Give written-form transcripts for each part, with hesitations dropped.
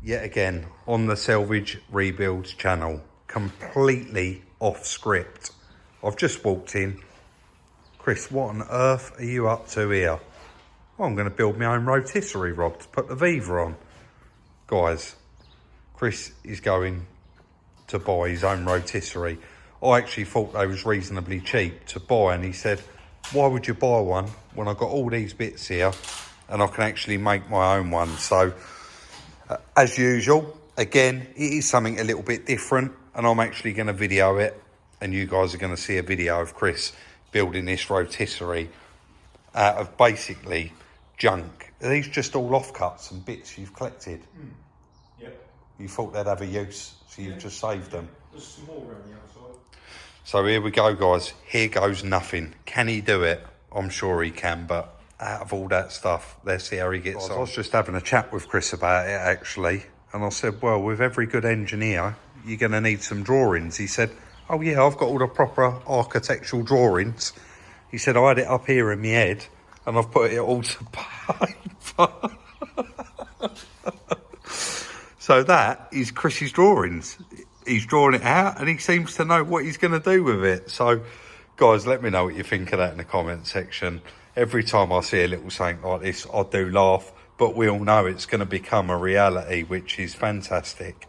Yet again on the Salvage Rebuilds channel, completely off script. I've just walked in. Chris, what on earth are you up to here? Well, I'm going to build my own rotisserie rod to put the Viva on. Guys, Chris is going to buy his own rotisserie. I actually thought they was reasonably cheap to buy, and he said, why would you buy one when I've got all these bits here and I can actually make my own one? So as usual, again, it is something a little bit different, and I'm actually going to video it, and you guys are going to see a video of Chris building this rotisserie out of basically junk. Are these just all offcuts and bits you've collected? Yep. You thought they'd have a use, so you've just saved them. There's some more around the outside. So here we go, guys. Here goes nothing. Can he do it? I'm sure he can, but out of all that stuff, let's see how he gets on. I was just having a chat with Chris about it, actually, and I said, well, with every good engineer, you're going to need some drawings. He said, oh yeah, I've got all the proper architectural drawings. He said, I had it up here in my head, and I've put it all to paper. So that is Chris's drawings. He's drawn it out, and he seems to know what he's going to do with it. So, guys, let me know what you think of that in the comment section. Every time I see a little something like this, I do laugh, but we all know it's going to become a reality, which is fantastic.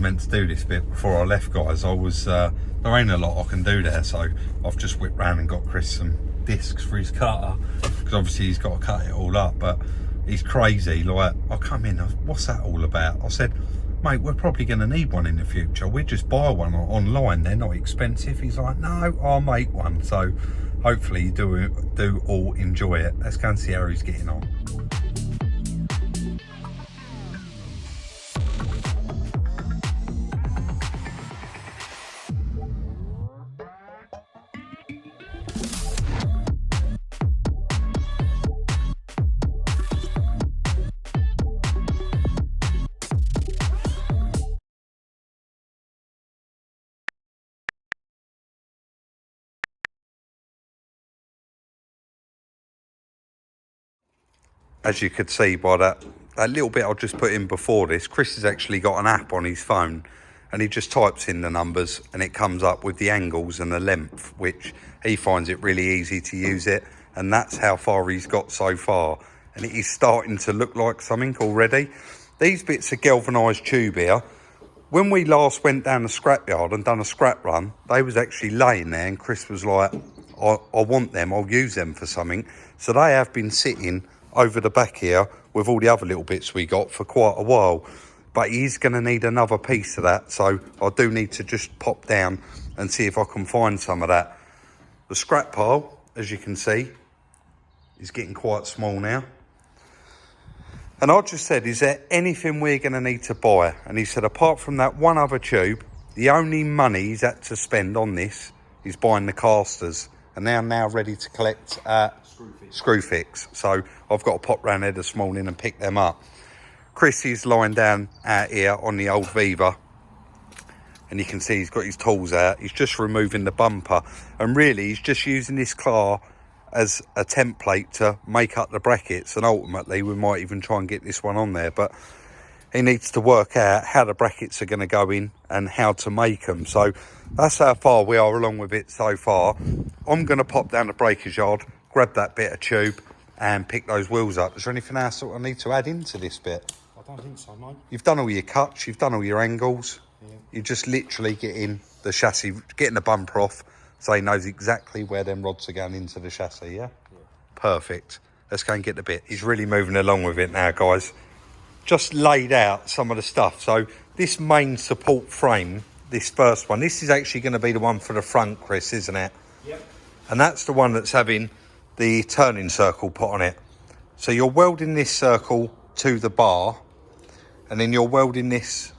Meant to do this bit before I left, guys. I was there ain't a lot I can do there, so I've just whipped round and got Chris some discs for his cutter, because obviously he's got to cut it all up. But he's crazy. Like, I come in, what's that all about? I said, mate, we're probably going to need one in the future. We'll just buy one online, they're not expensive. He's like, no, I'll make one. So hopefully you do all enjoy it. Let's go and see how he's getting on. As you could see by that little bit I just put in before this, Chris has actually got an app on his phone, and he just types in the numbers and it comes up with the angles and the length, which he finds it really easy to use it, and that's how far he's got so far. And it is starting to look like something already. These bits of galvanised tube here, when we last went down the scrapyard and done a scrap run, they was actually laying there, and Chris was like, I want them, I'll use them for something. So they have been sitting over the back here with all the other little bits we got for quite a while, but he's going to need another piece of that, so I do need to just pop down and see if I can find some of that. The scrap pile, as you can see, is getting quite small now, and I just said, is there anything we're going to need to buy? And he said, apart from that one other tube, the only money he's had to spend on this is buying the casters, and they're now ready to collect Screwfix. So I've got to pop round there this morning and pick them up. Chris is lying down out here on the old Viva, and you can see he's got his tools out. He's just removing the bumper, and really he's just using this car as a template to make up the brackets, and ultimately we might even try and get this one on there, but he needs to work out how the brackets are going to go in and how to make them. So that's how far we are along with it so far. I'm going to pop down the breakers yard, grab that bit of tube and pick those wheels up. Is there anything else that I need to add into this bit? I don't think so, mate. You've done all your cuts, you've done all your angles. Yeah. You're just literally getting the chassis, getting the bumper off, so he knows exactly where them rods are going into the chassis, yeah? Perfect. Let's go and get the bit. He's really moving along with it now, guys. Just laid out some of the stuff. So this main support frame, this first one, this is actually going to be the one for the front, Chris, isn't it? Yep. And that's the one that's having the turning circle put on it. So you're welding this circle to the bar, and then you're welding this.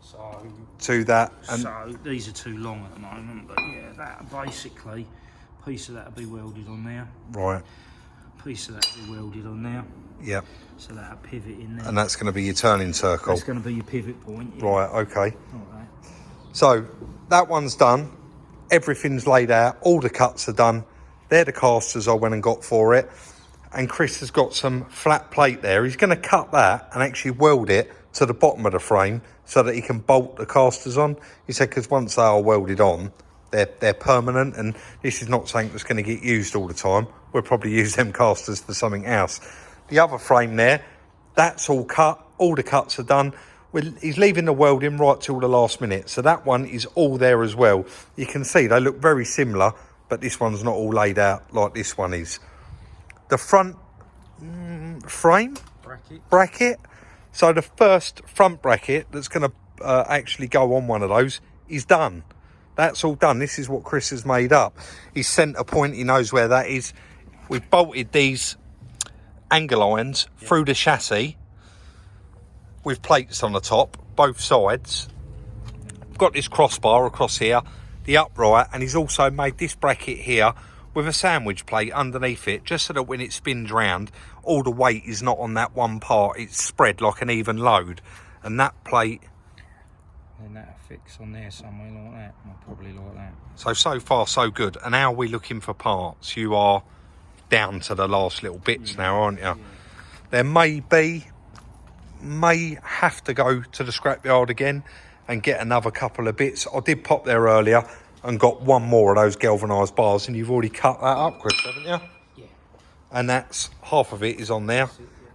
So to that. And So these are too long at the moment, but yeah, that basically, piece of that will be welded on there. right, Piece of that will be welded on there. yeah. So that'll pivot in there. And that's going to be your turning circle. That's going to be your pivot point. Yeah. Right, okay. Alright. So that one's done. Everything's laid out. All the cuts are done. They're the casters I went and got for it. And Chris has got some flat plate there. He's going to cut that and actually weld it to the bottom of the frame so that he can bolt the casters on. He said because once they are welded on, they're permanent, and this is not something that's going to get used all the time. We'll probably use them casters for something else. The other frame there, that's all cut. All the cuts are done. He's leaving the welding right till the last minute. So that one is all there as well. You can see they look very similar, but this one's not all laid out like this one is. The front frame bracket. So the first front bracket that's going to actually go on one of those is done. That's all done. This is what Chris has made up. He's centre point. He knows where that is. We've bolted these angle irons through the chassis with plates on the top, both sides. We've got this crossbar across here, the upright, and he's also made this bracket here with a sandwich plate underneath it, just so that when it spins round, all the weight is not on that one part. It's spread like an even load. And that plate... Then that'll fix on there somewhere like that. I'll probably like that. So far, so good. And how are we looking for parts? You are down to the last little bits now, aren't you? Yeah. There may have to go to the scrapyard again and get another couple of bits. I did pop there earlier and got one more of those galvanised bars, and you've already cut that up, Chris, haven't you? Yeah. And that's half of it is on there,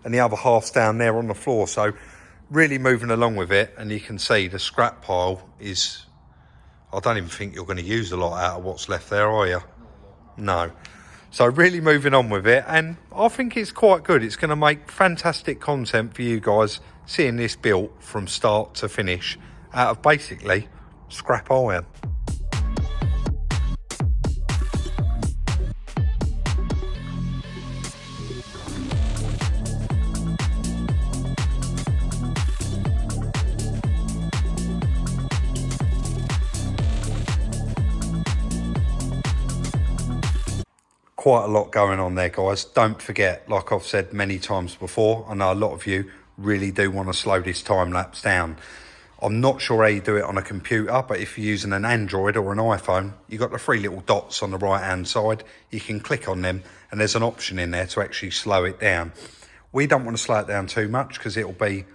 and the other half's down there on the floor. So really moving along with it, and you can see the scrap pile is... I don't even think you're going to use a lot out of what's left there, are you? No. So really moving on with it, and I think it's quite good. It's going to make fantastic content for you guys, seeing this built from start to finish out of basically scrap iron. Quite a lot going on there, guys. Don't forget, like I've said many times before, I know a lot of you really do want to slow this time lapse down. I'm not sure how you do it on a computer, but if you're using an Android or an iPhone, you've got the three little dots on the right hand side. You can click on them and there's an option in there to actually slow it down. We don't want to slow it down too much because it'll be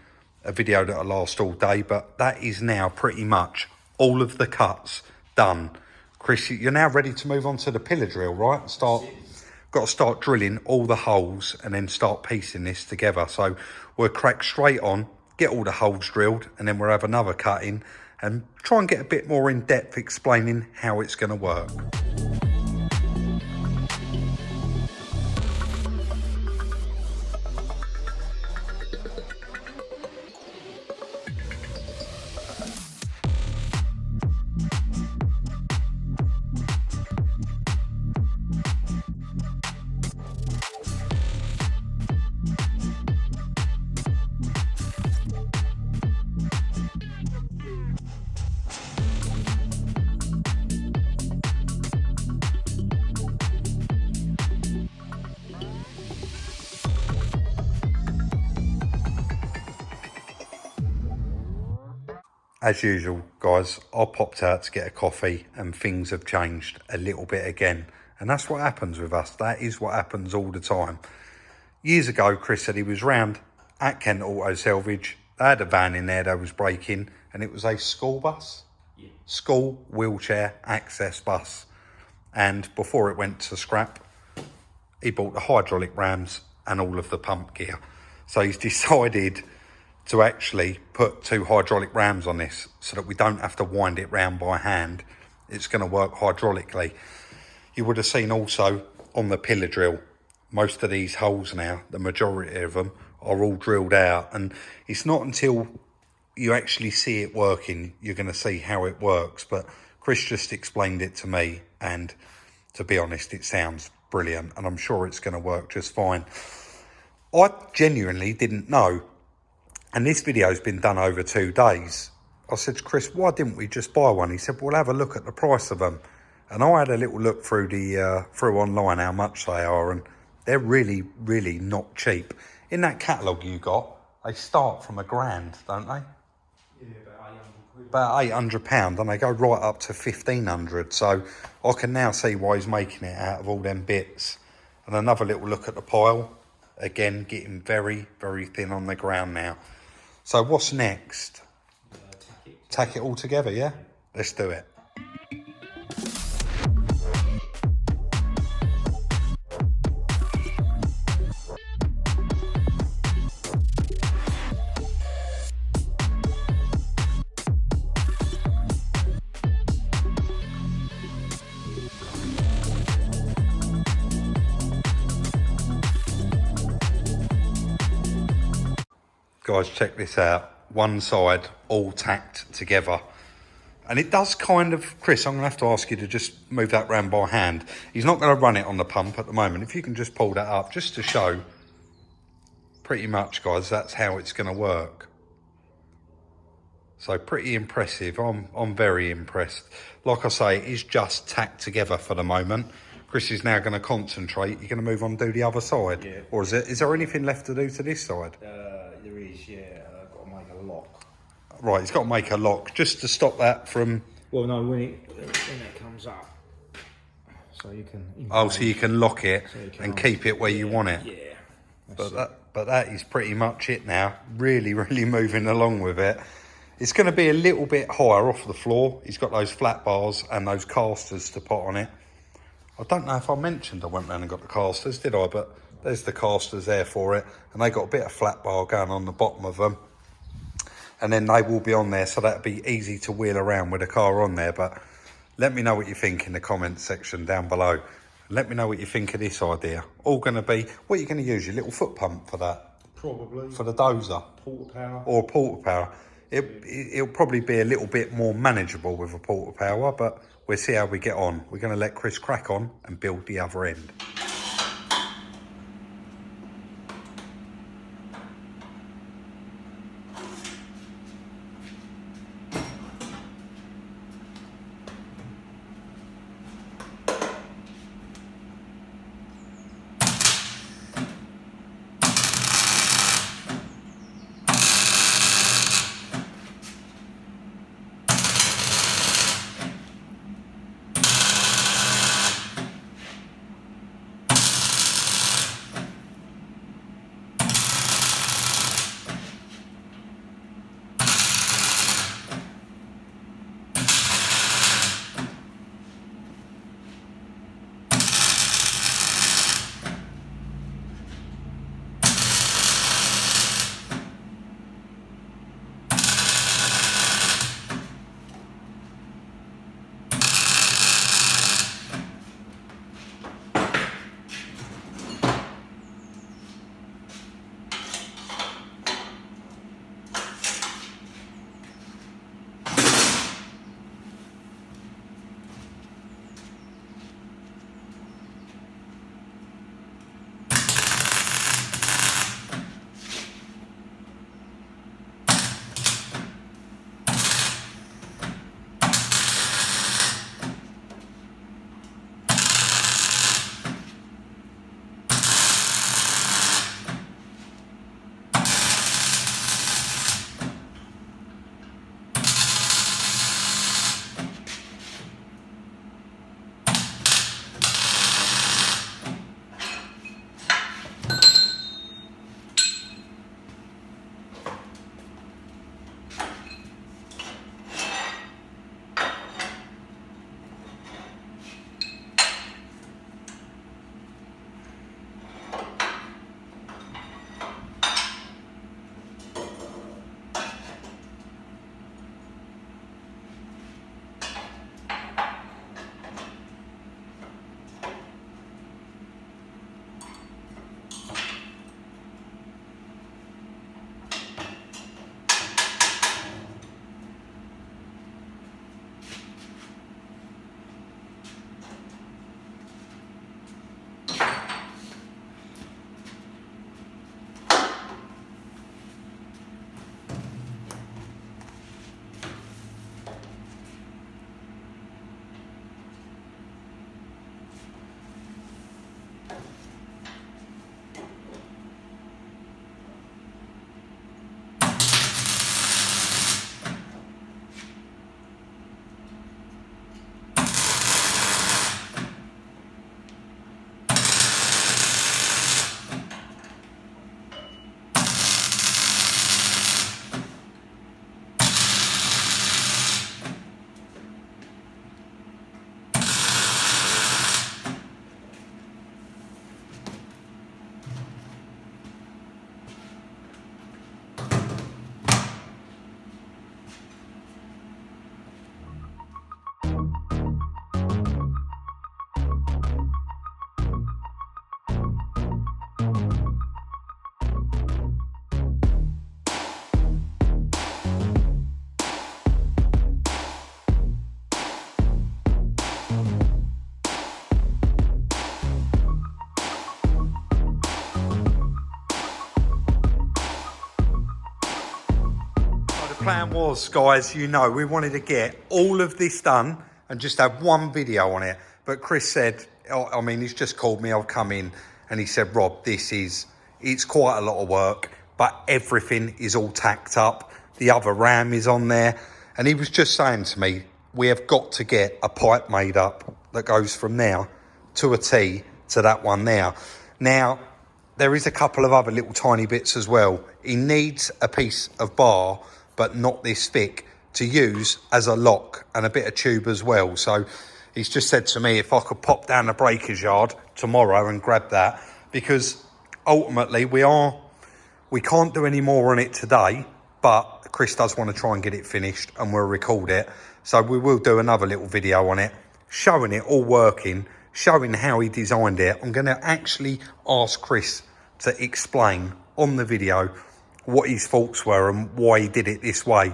a video that'll last all day, but that is now pretty much all of the cuts done. Chris, you're now ready to move on to the pillar drill, right? Got to start drilling all the holes and then start piecing this together. So we'll crack straight on, get all the holes drilled, and then we'll have another cut in and try and get a bit more in depth explaining how it's going to work. As usual, guys, I popped out to get a coffee and things have changed a little bit again. And that's what happens with us. That is what happens all the time. Years ago, Chris said he was round at Kent Auto Salvage. They had a van in there that was breaking, and it was a school bus. Yeah. School wheelchair access bus. And before it went to scrap, he bought the hydraulic rams and all of the pump gear. So he's decided to actually put 2 hydraulic rams on this so that we don't have to wind it round by hand. It's going to work hydraulically. You would have seen also on the pillar drill, most of these holes now, the majority of them are all drilled out, and it's not until you actually see it working you're going to see how it works. But Chris just explained it to me, and to be honest, it sounds brilliant, and I'm sure it's going to work just fine. I genuinely didn't know. And this video's been done over 2 days. I said to Chris, why didn't we just buy one? He said, we'll have a look at the price of them. And I had a little look through through online how much they are, and they're really, really not cheap. In that catalogue you got, they start from £1,000, don't they? Yeah, about 800 quid. About £800, and they go right up to 1,500. So I can now see why he's making it out of all them bits. And another little look at the pile. Again, getting very, very thin on the ground now. So what's next? Tack it all together, yeah? Let's do it. Guys, check this out. One side all tacked together. And it does kind of, Chris, I'm going to have to ask you to just move that round by hand. He's not going to run it on the pump at the moment. If you can just pull that up just to show, pretty much, guys, that's how it's going to work. So pretty impressive. I'm very impressed. Like I say, it is just tacked together for the moment. Chris is now going to concentrate. You're going to move on and do the other side? Yeah. Or is there anything left to do to this side? There is, yeah. I've got to make a lock. Right, he's got to make a lock just to stop that from... Well, no, when it comes up, so you can... Oh, so you can lock it and keep it where you want it. Yeah. But that is pretty much it now. Really, really moving along with it. It's going to be a little bit higher off the floor. He's got those flat bars and those casters to put on it. I don't know if I mentioned I went round and got the casters, did I? But there's the casters there for it. And they got a bit of flat bar going on the bottom of them. And then they will be on there, so that'll be easy to wheel around with a car on there. But let me know what you think in the comments section down below. Let me know what you think of this idea. All going to be, what are you going to use? Your little foot pump for that? Probably. For the dozer? Porta power. Or porta power. It'll probably be a little bit more manageable with a porta power, but we'll see how we get on. We're going to let Chris crack on and build the other end. plan was, guys, you know, we wanted to get all of this done and just have one video on it. But Chris said, I mean, he's just called me, I'll come in, and he said, Rob, it's quite a lot of work, but everything is all tacked up. The other ram is on there. And he was just saying to me, we have got to get a pipe made up that goes from there to a T to that one there. Now, there is a couple of other little tiny bits as well. He needs a piece of bar, but not this thick, to use as a lock, and a bit of tube as well. So he's just said to me if I could pop down the breaker's yard tomorrow and grab that, because ultimately we can't do any more on it today, but Chris does want to try and get it finished and we'll record it. So we will do another little video on it, showing it all working, showing how he designed it. I'm going to actually ask Chris to explain on the video what his thoughts were and why he did it this way.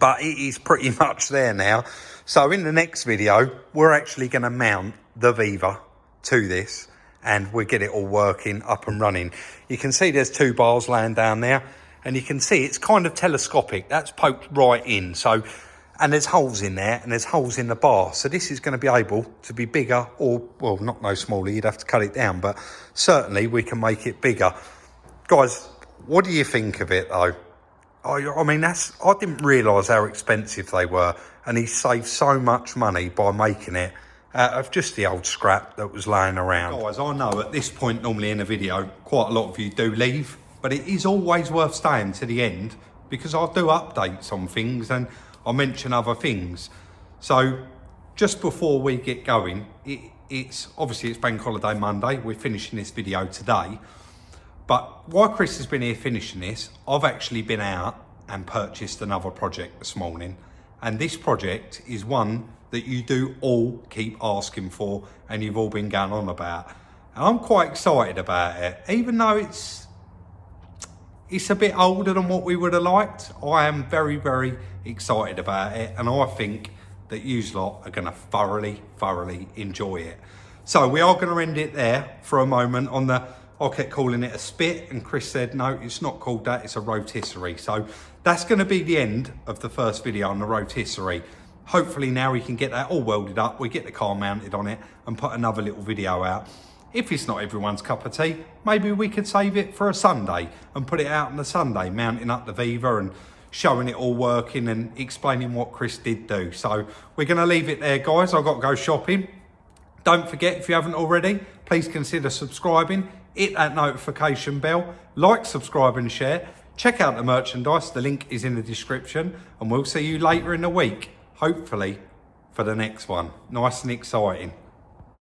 But it is pretty much there now. So in the next video, we're actually going to mount the Viva to this and we'll get it all working, up and running. You can see there's 2 bars laying down there, and you can see it's kind of telescopic. That's poked right in. So, and there's holes in there and there's holes in the bar. So this is going to be able to be bigger, or, well, not no smaller, you'd have to cut it down, but certainly we can make it bigger. Guys, what do you think of it though? I mean, I didn't realise how expensive they were, and he saved so much money by making it out of just the old scrap that was laying around. Guys, I know at this point normally in a video, quite a lot of you do leave, but it is always worth staying to the end, because I do updates on things and I mention other things. So just before we get going, it's obviously it's Bank Holiday Monday. We're finishing this video today. But while Chris has been here finishing this, I've actually been out and purchased another project this morning. And this project is one that you do all keep asking for and you've all been going on about. And I'm quite excited about it. Even though it's a bit older than what we would have liked, I am very, very excited about it. And I think that you lot are going to thoroughly, thoroughly enjoy it. So we are going to end it there for a moment on the... I kept calling it a spit, and Chris said, no, it's not called that, it's a rotisserie. So that's going to be the end of the first video on the rotisserie. Hopefully now we can get that all welded up, we get the car mounted on it and put another little video out. If it's not everyone's cup of tea, maybe we could save it for a Sunday and put it out on the Sunday, mounting up the Viva and showing it all working and explaining what Chris did do. So we're going to leave it there, guys. I've got to go shopping. Don't forget, if you haven't already, please consider subscribing. Hit that notification bell, like, subscribe and share. Check out the merchandise, the link is in the description, and we'll see you later in the week, hopefully for the next one. Nice and exciting.